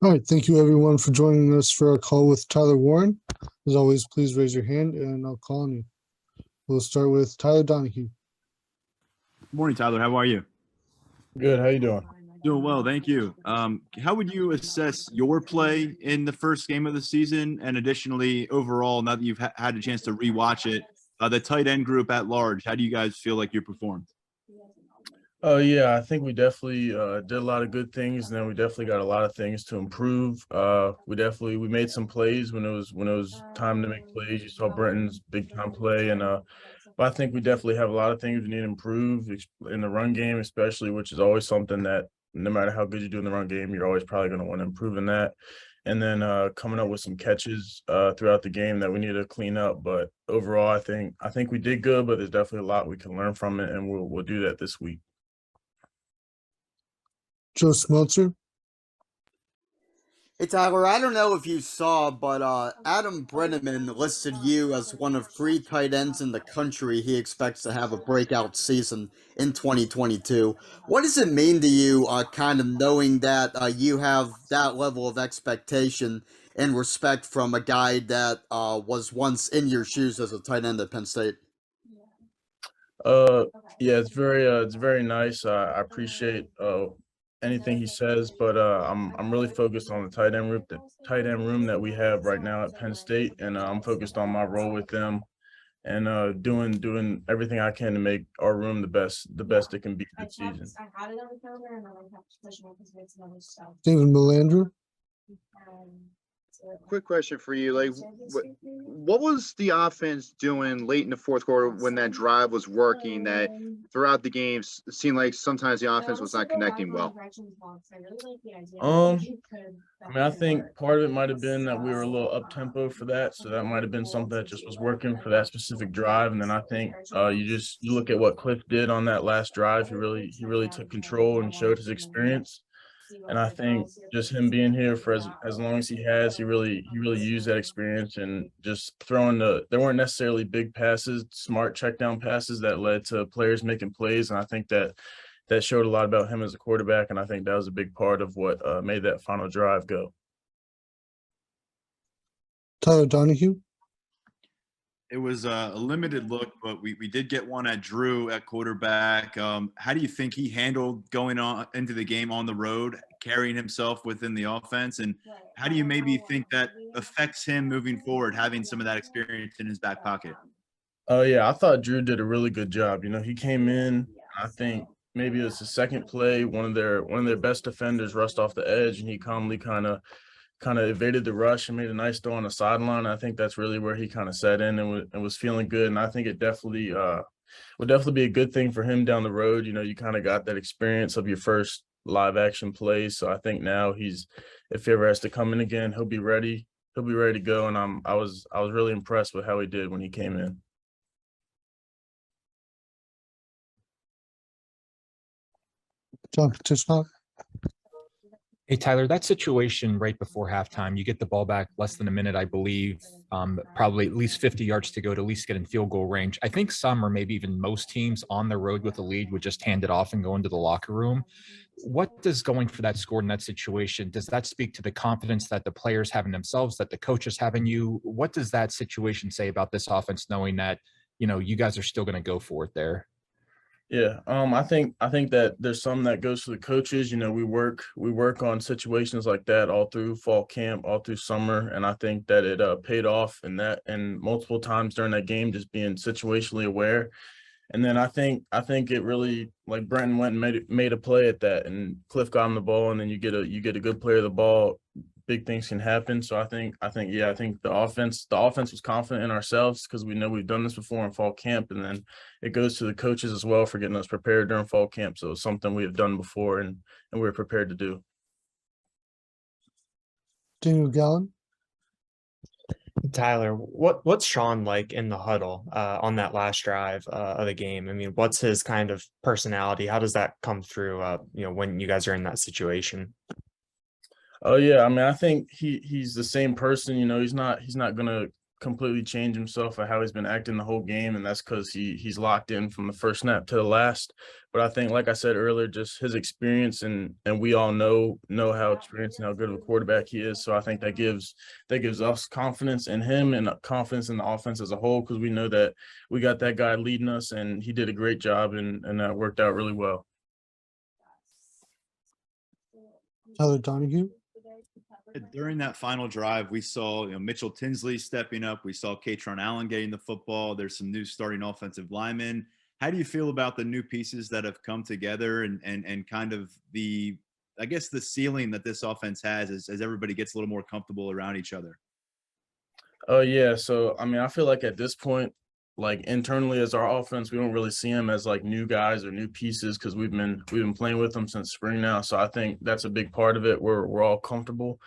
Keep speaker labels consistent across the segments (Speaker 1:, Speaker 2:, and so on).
Speaker 1: All right, thank you everyone for joining us for our call with Tyler Warren. As always, please raise your hand and I'll call on you. We'll start with Tyler Donahue.
Speaker 2: Good morning, Tyler. How are you?
Speaker 3: Good. How you doing?
Speaker 2: Doing well, thank you. How would you assess your play in the first game of the season, and additionally, overall, now that you've had a chance to rewatch it, the tight end group at large? How do you guys feel like you performed?
Speaker 3: Yeah, I think we definitely did a lot of good things, and then we definitely got a lot of things to improve. We made some plays when it was time to make plays. You saw Brenton's big time play, and but I think we definitely have a lot of things we need to improve in the run game, especially, which is always something that no matter how good you do in the run game, you're always probably going to want to improve in that. And then coming up with some catches throughout the game that we need to clean up. But overall, I think we did good, but there's definitely a lot we can learn from it, and we'll do that this week.
Speaker 1: Joe Smeltzer.
Speaker 4: Hey Tyler, I don't know if you saw, but Adam Brenneman listed you as one of 3 tight ends in the country he expects to have a breakout season in 2022. What does it mean to you, kind of knowing that you have that level of expectation and respect from a guy that was once in your shoes as a tight end at Penn State?
Speaker 3: Yeah, it's very nice. I appreciate anything he says, but I'm really focused on the tight end room that we have right now at Penn State, and I'm focused on my role with them and doing everything I can to make our room the best it can be this season.
Speaker 1: David Melandrew.
Speaker 5: Quick question for you. What was the offense doing late in the fourth quarter when that drive was working that throughout the game seemed like sometimes the offense was not connecting well?
Speaker 3: I think part of it might have been that we were a little up tempo for that, so that might have been something that just was working for that specific drive. And then I think you look at what Cliff did on that last drive. He really took control and showed his experience. And I think just him being here for as long as he has, he really used that experience and just there weren't necessarily big passes, smart check down passes that led to players making plays. And I think that showed a lot about him as a quarterback. And I think that was a big part of what made that final drive go.
Speaker 1: Tyler Donahue.
Speaker 2: It was a limited look, but we did get one at Drew at quarterback. How do you think he handled going on into the game on the road, carrying himself within the offense? And how do you maybe think that affects him moving forward, having some of that experience in his back pocket?
Speaker 3: Yeah, I thought Drew did a really good job. He came in, I think maybe it was the second play, one of their best defenders rushed off the edge, and he calmly kind of evaded the rush and made a nice throw on the sideline. I think that's really where he kind of set in and was feeling good. And I think it definitely would definitely be a good thing for him down the road. You kind of got that experience of your first live action play. So I think now if he ever has to come in again, he'll be ready. He'll be ready to go. And I was really impressed with how he did when he came in.
Speaker 1: John Petitschnok.
Speaker 6: Hey, Tyler, that situation right before halftime, you get the ball back less than a minute, I believe, probably at least 50 yards to go to at least get in field goal range. I think some or maybe even most teams on the road with the lead would just hand it off and go into the locker room. What does going for that score in that situation, does that speak to the confidence that the players have in themselves, that the coaches have in you? What does that situation say about this offense, knowing that, you guys are still going to go for it there?
Speaker 3: Yeah, I think that there's some that goes to the coaches. We work on situations like that all through fall camp, all through summer, and I think that it paid off and multiple times during that game, just being situationally aware. And then I think it really, like, Brenton went and made a play at that, and Cliff got him the ball, and then you get a good player of the ball, big things can happen. So I think the offense was confident in ourselves because we know we've done this before in fall camp, and then it goes to the coaches as well for getting us prepared during fall camp. So it's something we have done before and we're prepared to do.
Speaker 1: Daniel Gallen.
Speaker 7: Tyler, what's Sean like in the huddle on that last drive of the game? I mean, what's his kind of personality? How does that come through, when you guys are in that situation?
Speaker 3: Oh yeah, I mean, I think he's the same person. He's not gonna completely change himself or how he's been acting the whole game, and that's because he's locked in from the first snap to the last. But I think, like I said earlier, just his experience and we all know how experienced and how good of a quarterback he is. So I think that gives us confidence in him and confidence in the offense as a whole, because we know that we got that guy leading us, and he did a great job, and that worked out really well.
Speaker 1: Tyler Donahue.
Speaker 2: During that final drive, we saw Mitchell Tinsley stepping up. We saw Katron Allen getting the football. There's some new starting offensive linemen. How do you feel about the new pieces that have come together and kind of the ceiling that this offense has as everybody gets a little more comfortable around each other?
Speaker 3: Oh yeah. So I mean, I feel like at this point, like internally as our offense, we don't really see them as like new guys or new pieces, because we've been playing with them since spring now. So I think that's a big part of it. We're all comfortable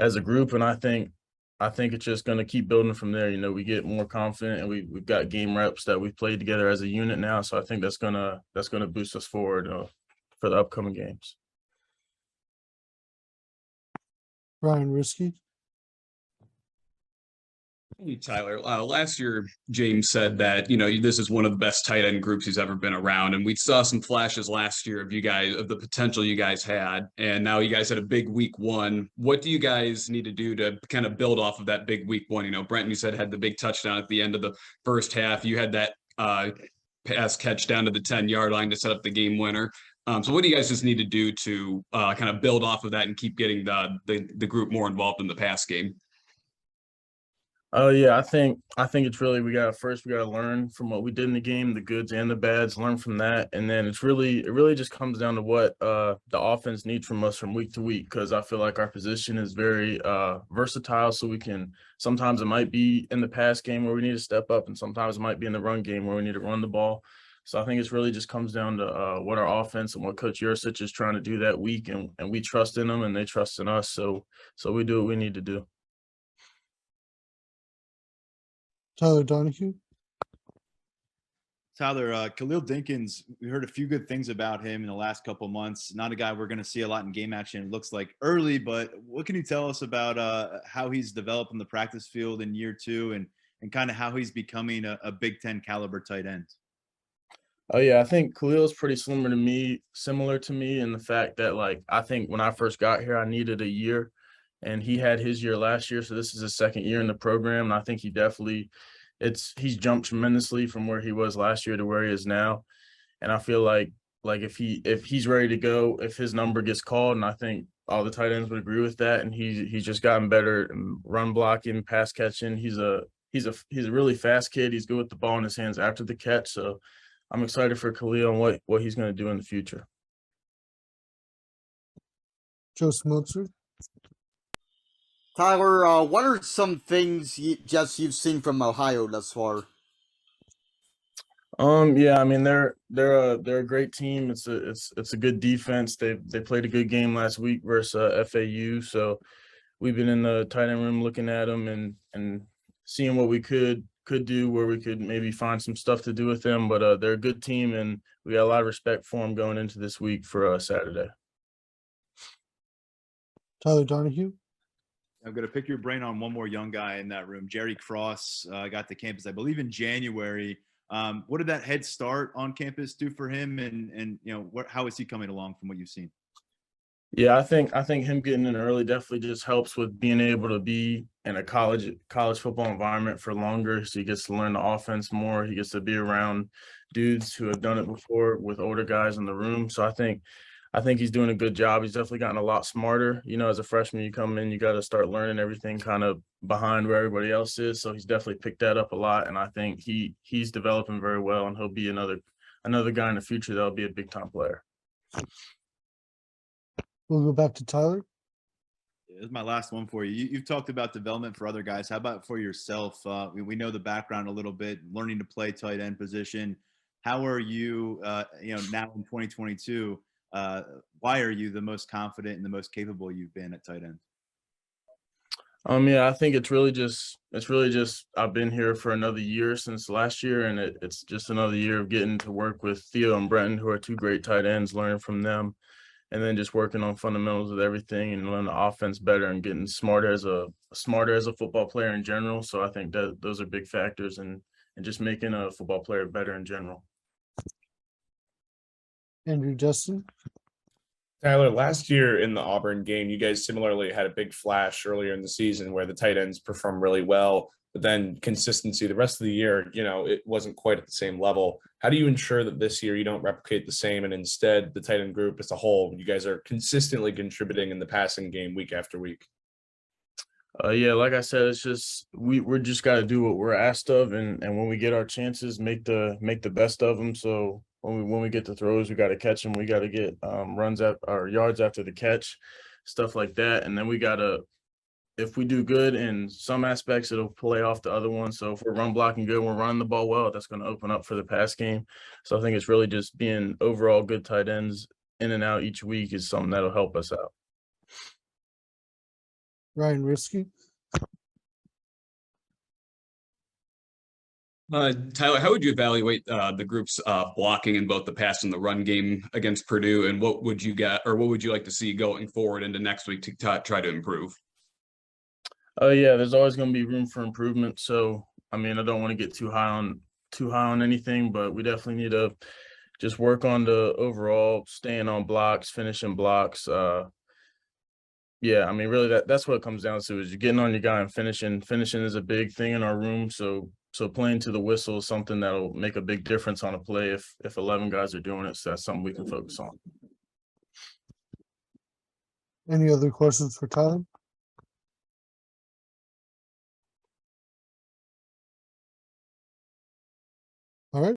Speaker 3: as a group, and I think it's just going to keep building from there. We get more confident, and we've got game reps that we've played together as a unit now. So I think that's gonna boost us forward for the upcoming games.
Speaker 1: Ryan Risky.
Speaker 8: Hey, Tyler. Last year, James said that, this is one of the best tight end groups he's ever been around. And we saw some flashes last year of the potential you guys had. And now you guys had a big week one. What do you guys need to do to kind of build off of that big week one? Brenton, you said, had the big touchdown at the end of the first half. You had that pass catch down to the 10-yard line to set up the game winner. So what do you guys just need to do to kind of build off of that and keep getting the group more involved in the pass game?
Speaker 3: Oh yeah, I think it's really, we gotta learn from what we did in the game, the goods and the bads, learn from that, and then it really just comes down to what the offense needs from us from week to week, because I feel like our position is very versatile. So sometimes it might be in the pass game where we need to step up, and sometimes it might be in the run game where we need to run the ball. So I think it's really just comes down to what our offense and what Coach Yursich is trying to do that week, and we trust in them and they trust in us. So we do what we need to do.
Speaker 1: Tyler Donahue.
Speaker 2: Tyler, Khalil Dinkins, we heard a few good things about him in the last couple months. Not a guy we're going to see a lot in game action, it looks like, early, but what can you tell us about how he's developed in the practice field in year two and kind of how he's becoming a Big Ten caliber tight end?
Speaker 3: Oh yeah, I think Khalil's pretty similar to me in the fact that, like, I think when I first got here, I needed a year, and he had his year last year. So this is his second year in the program. And I think he's jumped tremendously from where he was last year to where he is now. And I feel like if he's ready to go, if his number gets called, and I think all the tight ends would agree with that, and he's just gotten better in run blocking, pass catching. He's a really fast kid. He's good with the ball in his hands after the catch. So I'm excited for Khalil and what he's going to do in the future.
Speaker 1: Joe Smoltzer.
Speaker 4: Tyler, what are some things you've seen from Ohio thus far?
Speaker 3: Yeah, I mean they're a great team. It's a good defense. They played a good game last week versus FAU. So we've been in the tight end room looking at them and seeing what we could do, where we could maybe find some stuff to do with them. But they're a good team, and we got a lot of respect for them going into this week for Saturday.
Speaker 1: Tyler Donahue.
Speaker 2: I'm going to pick your brain on one more young guy in that room. Jerry Cross got to campus, I believe, in January. What did that head start on campus do for him? And how is he coming along from what you've seen?
Speaker 3: Yeah, I think him getting in early definitely just helps with being able to be in a college football environment for longer. So he gets to learn the offense more. He gets to be around dudes who have done it before with older guys in the room. So I think he's doing a good job. He's definitely gotten a lot smarter. As a freshman, you come in, you got to start learning everything kind of behind where everybody else is. So he's definitely picked that up a lot. And I think he's developing very well, and he'll be another guy in the future that'll be a big time player.
Speaker 1: We'll go back to Tyler.
Speaker 2: This is my last one for you. You've talked about development for other guys. How about for yourself? We know the background a little bit, learning to play tight end position. How are you, now in 2022? Why are you the most confident and the most capable you've been at tight end?
Speaker 3: Yeah, I think it's really just I've been here for another year since last year, and it's just another year of getting to work with Theo and Brenton, who are two great tight ends, learning from them. and then just working on fundamentals with everything and learning the offense better and getting smarter as a football player in general. So I think that those are big factors and just making a football player better in general.
Speaker 1: Andrew Justin.
Speaker 9: Tyler, last year in the Auburn game, you guys similarly had a big flash earlier in the season where the tight ends performed really well, but then consistency the rest of the year, it wasn't quite at the same level. How do you ensure that this year you don't replicate the same and instead the tight end group as a whole, you guys are consistently contributing in the passing game week after week?
Speaker 3: Yeah, like I said, it's just we're just got to do what we're asked of, and when we get our chances, make the best of them. So when we get the throws, we got to catch them. We got to get runs at our yards after the catch, stuff like that. And then we got to, if we do good in some aspects, it'll play off the other ones. So if we're run blocking good, we're running the ball well, that's going to open up for the pass game. So I think it's really just being overall good tight ends in and out each week is something that'll help us out.
Speaker 1: Ryan Risky.
Speaker 8: Tyler, how would you evaluate the group's blocking in both the pass and the run game against Purdue, and what would you like to see going forward into next week to try to improve?
Speaker 3: Yeah, there's always going to be room for improvement. So I mean, I don't want to get too high on anything, but we definitely need to just work on the overall staying on blocks, finishing blocks. Yeah, I mean, really that's what it comes down to is you're getting on your guy and finishing. Finishing is a big thing in our room. So playing to the whistle is something that'll make a big difference on a play if 11 guys are doing it. So that's something we can focus on.
Speaker 1: Any other questions for Tyler? All right.